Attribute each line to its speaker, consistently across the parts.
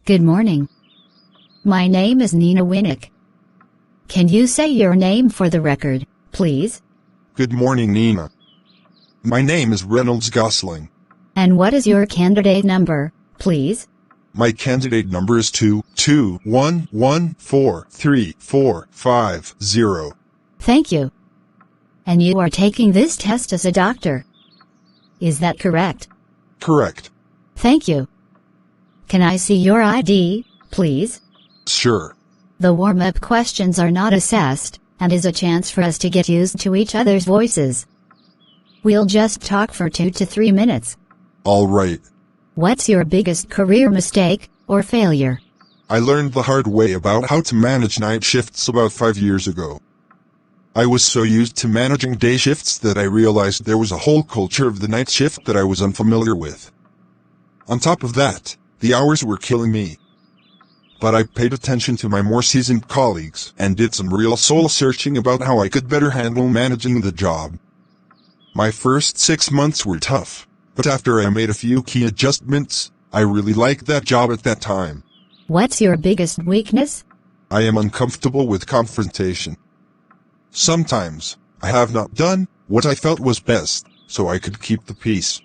Speaker 1: Good morning. My name is Nina Winnick. Can you say your name for the record, please?
Speaker 2: Good morning, Nina. My name is Reynolds Gosling.
Speaker 1: And what is your candidate number, please?
Speaker 2: My candidate number is 221143450.
Speaker 1: Thank you. And you are taking this test as a doctor. Is that correct?
Speaker 2: Correct.
Speaker 1: Thank you. Can I see your ID, please?
Speaker 2: Sure.
Speaker 1: The warm-up questions are not assessed, and is a chance for us to get used to each other's voices. We'll just talk for 2 to 3 minutes.
Speaker 2: All right.
Speaker 1: What's your biggest career mistake, or failure?
Speaker 2: I learned the hard way about how to manage night shifts about 5 years ago. I was so used to managing day shifts that I realized there was a whole culture of the night shift that I was unfamiliar with. On top of that, the hours were killing me. But I paid attention to my more seasoned colleagues and did some real soul-searching about how I could better handle managing the job. My first 6 months were tough, but after I made a few key adjustments, I really liked that job at that time.
Speaker 1: What's your biggest weakness?
Speaker 2: I am uncomfortable with confrontation. Sometimes, I have not done what I felt was best, so I could keep the peace.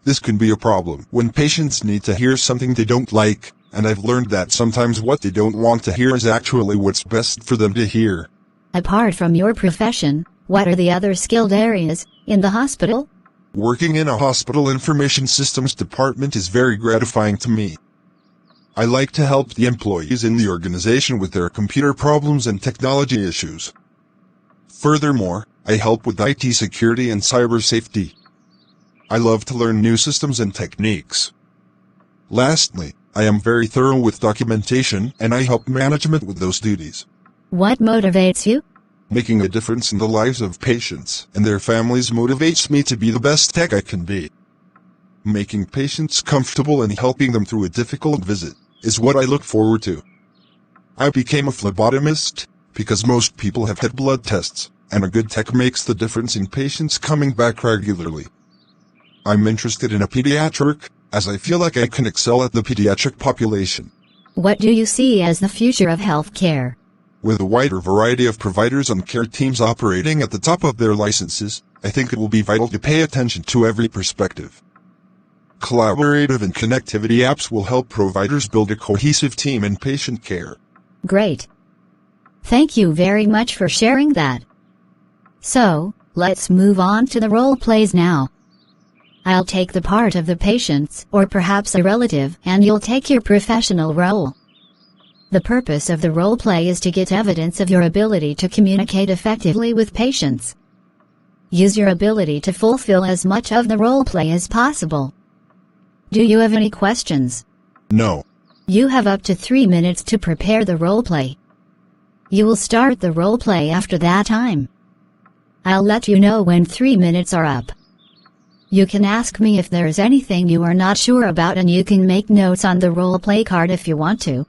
Speaker 2: This can be a problem when patients need to hear something they don't like, and I've learned that sometimes what they don't want to hear is actually what's best for them to hear.
Speaker 1: Apart from your profession, what are the other skilled areas in the hospital?
Speaker 2: Working in a hospital information systems department is very gratifying to me. I like to help the employees in the organization with their computer problems and technology issues. Furthermore, I help with IT security and cyber safety. I love to learn new systems and techniques. Lastly, I am very thorough with documentation and I help management with those duties.
Speaker 1: What motivates you?
Speaker 2: Making a difference in the lives of patients and their families motivates me to be the best tech I can be. Making patients comfortable and helping them through a difficult visit is what I look forward to. I became a phlebotomist because most people have had blood tests, and a good tech makes the difference in patients coming back regularly. I'm interested in a pediatric, as I feel like I can excel at the pediatric population.
Speaker 1: What do you see as the future of healthcare?
Speaker 2: With a wider variety of providers and care teams operating at the top of their licenses, I think it will be vital to pay attention to every perspective. Collaborative and connectivity apps will help providers build a cohesive team in patient care.
Speaker 1: Great. Thank you very much for sharing that. So, let's move on to the role plays now. I'll take the part of the patients, or perhaps a relative, and you'll take your professional role. The purpose of the role play is to get evidence of your ability to communicate effectively with patients. Use your ability to fulfill as much of the role play as possible. Do you have any questions?
Speaker 2: No.
Speaker 1: You have up to 3 minutes to prepare the role play. You will start the role play after that time. I'll let you know when 3 minutes are up. You can ask me if there's anything you are not sure about, and you can make notes on the role play card if you want to.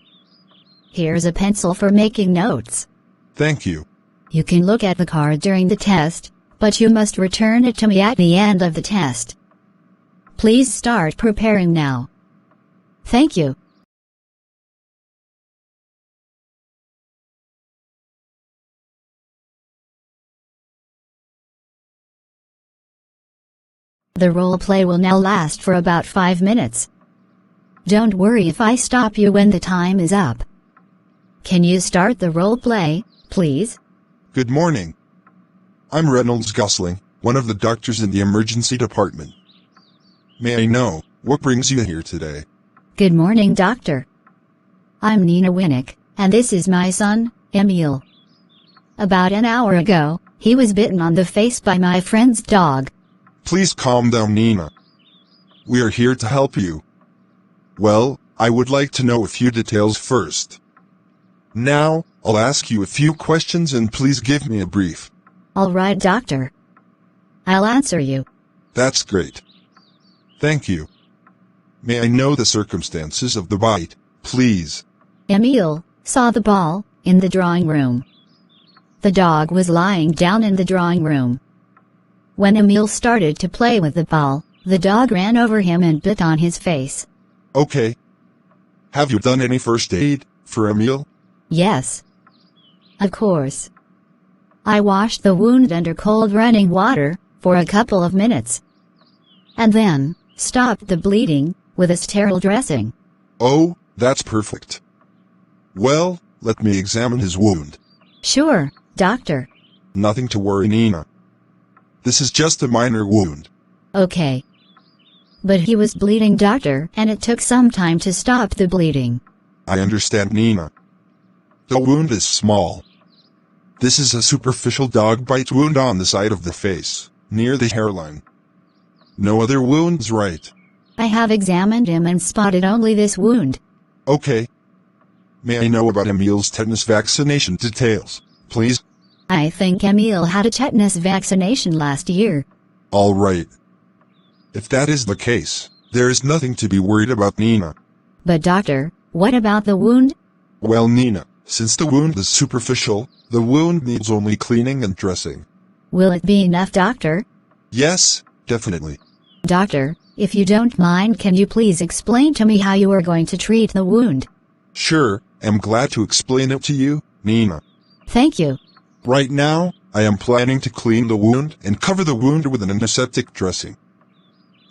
Speaker 1: Here's a pencil for making notes.
Speaker 2: Thank you.
Speaker 1: You can look at the card during the test, but you must return it to me at the end of the test. Please start preparing now. Thank you. The role play will now last for about 5 minutes. Don't worry if I stop you when the time is up. Can you start the role play, please?
Speaker 2: Good morning. I'm Reynolds Gosling, one of the doctors in the emergency department. May I know, what brings you here today?
Speaker 1: Good morning, doctor. I'm Nina Winnick, and this is my son, Emil. About an hour ago, he was bitten on the face by my friend's dog.
Speaker 2: Please calm down, Nina. We are here to help you. Well, I would like to know a few details first. Now, I'll ask you a few questions and please give me a brief.
Speaker 1: All right, doctor. I'll answer you.
Speaker 2: That's great. Thank you. May I know the circumstances of the bite, please?
Speaker 1: Emil saw the ball in the drawing room. The dog was lying down in the drawing room. When Emil started to play with the ball, the dog ran over him and bit on his face.
Speaker 2: Okay. Have you done any first aid for Emil?
Speaker 1: Yes. Of course. I washed the wound under cold running water for a couple of minutes. And then stopped the bleeding with a sterile dressing.
Speaker 2: Oh, that's perfect. Well, let me examine his wound.
Speaker 1: Sure, doctor.
Speaker 2: Nothing to worry, Nina. This is just a minor wound.
Speaker 1: Okay. But he was bleeding, doctor, and it took some time to stop the bleeding.
Speaker 2: I understand, Nina. The wound is small. This is a superficial dog bite wound on the side of the face, near the hairline. No other wounds, right?
Speaker 1: I have examined him and spotted only this wound.
Speaker 2: Okay. May I know about Emil's tetanus vaccination details, please?
Speaker 1: I think Emil had a tetanus vaccination last year.
Speaker 2: All right. If that is the case, there is nothing to be worried about, Nina.
Speaker 1: But doctor, what about the wound?
Speaker 2: Well, Nina, since the wound is superficial, the wound needs only cleaning and dressing.
Speaker 1: Will it be enough, doctor?
Speaker 2: Yes, definitely.
Speaker 1: Doctor, if you don't mind, can you please explain to me how you are going to treat the wound?
Speaker 2: Sure, I'm glad to explain it to you, Nina.
Speaker 1: Thank you.
Speaker 2: Right now, I am planning to clean the wound and cover the wound with an antiseptic dressing.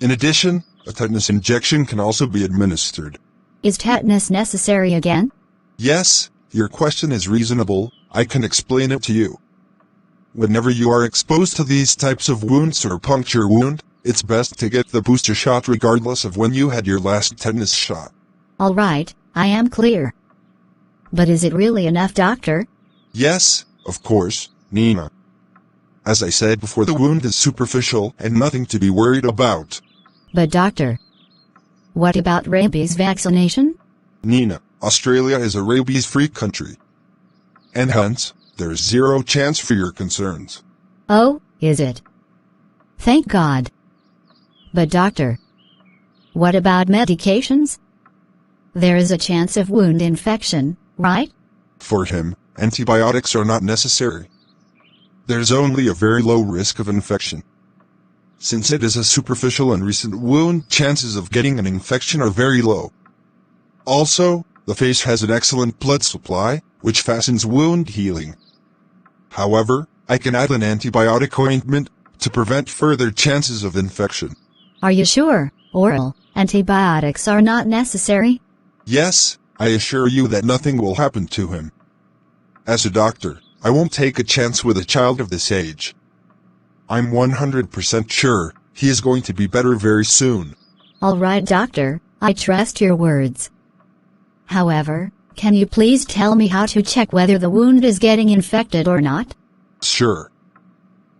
Speaker 2: In addition, a tetanus injection can also be administered.
Speaker 1: Is tetanus necessary again?
Speaker 2: Yes, your question is reasonable. I can explain it to you. Whenever you are exposed to these types of wounds or puncture wound, it's best to get the booster shot regardless of when you had your last tetanus shot.
Speaker 1: All right, I am clear. But is it really enough, doctor?
Speaker 2: Yes, of course, Nina. As I said before, the wound is superficial and nothing to be worried about.
Speaker 1: But doctor, what about rabies vaccination?
Speaker 2: Nina, Australia is a rabies-free country. And hence, there's zero chance for your concerns.
Speaker 1: Oh, is it? Thank God. But doctor, what about medications? There is a chance of wound infection, right?
Speaker 2: For him, antibiotics are not necessary. There's only a very low risk of infection. Since it is a superficial and recent wound, chances of getting an infection are very low. Also, the face has an excellent blood supply, which fastens wound healing. However, I can add an antibiotic ointment to prevent further chances of infection.
Speaker 1: Are you sure oral antibiotics are not necessary?
Speaker 2: Yes, I assure you that nothing will happen to him. As a doctor, I won't take a chance with a child of this age. I'm 100% sure he is going to be better very soon.
Speaker 1: All right, doctor, I trust your words. However, can you please tell me how to check whether the wound is getting infected or not?
Speaker 2: Sure.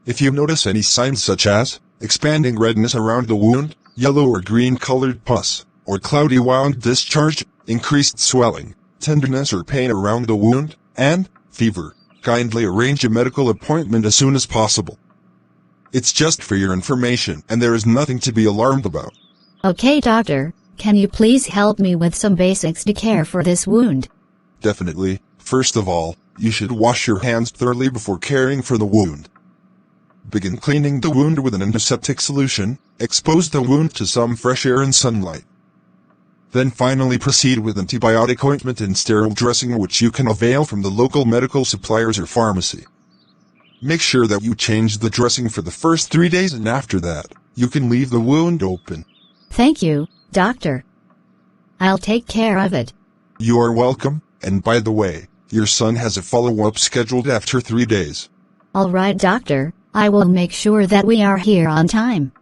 Speaker 2: If you notice any signs such as expanding redness around the wound, yellow or green colored pus, or cloudy wound discharge, increased swelling, tenderness or pain around the wound, and fever, kindly arrange a medical appointment as soon as possible. It's just for your information, and there is nothing to be alarmed about.
Speaker 1: Okay, doctor, can you please help me with some basics to care for this wound?
Speaker 2: Definitely. First of all, you should wash your hands thoroughly before caring for the wound. Begin cleaning the wound with an antiseptic solution. Expose the wound to some fresh air and sunlight. Then finally proceed with antibiotic ointment and sterile dressing, which you can avail from the local medical suppliers or pharmacy. Make sure that you change the dressing for the first 3 days, and after that, you can leave the wound open.
Speaker 1: Thank you, doctor. I'll take care of it.
Speaker 2: You are welcome, and by the way, your son has a follow-up scheduled after 3 days.
Speaker 1: All right, doctor, I will make sure that we are here on time.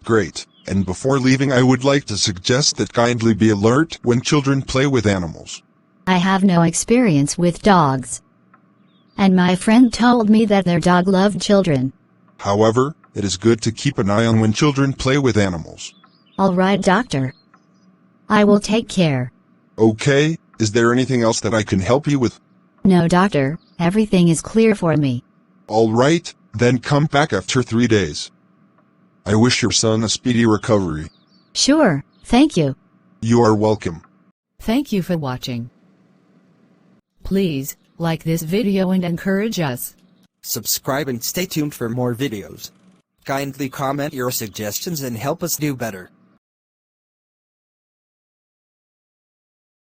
Speaker 2: Great, and before leaving I would like to suggest that kindly be alert when children play with animals.
Speaker 1: I have no experience with dogs. And my friend told me that their dog loved children.
Speaker 2: However, it is good to keep an eye on when children play with animals.
Speaker 1: All right, doctor. I will take care.
Speaker 2: Okay, is there anything else that I can help you with?
Speaker 1: No, doctor, everything is clear for me.
Speaker 2: All right, then come back after 3 days. I wish your son a speedy recovery.
Speaker 1: Sure, thank you.
Speaker 2: You are welcome.
Speaker 3: Thank you for watching. Please like this video and encourage us.
Speaker 4: Subscribe and stay tuned for more videos. Kindly comment your suggestions and help us do better.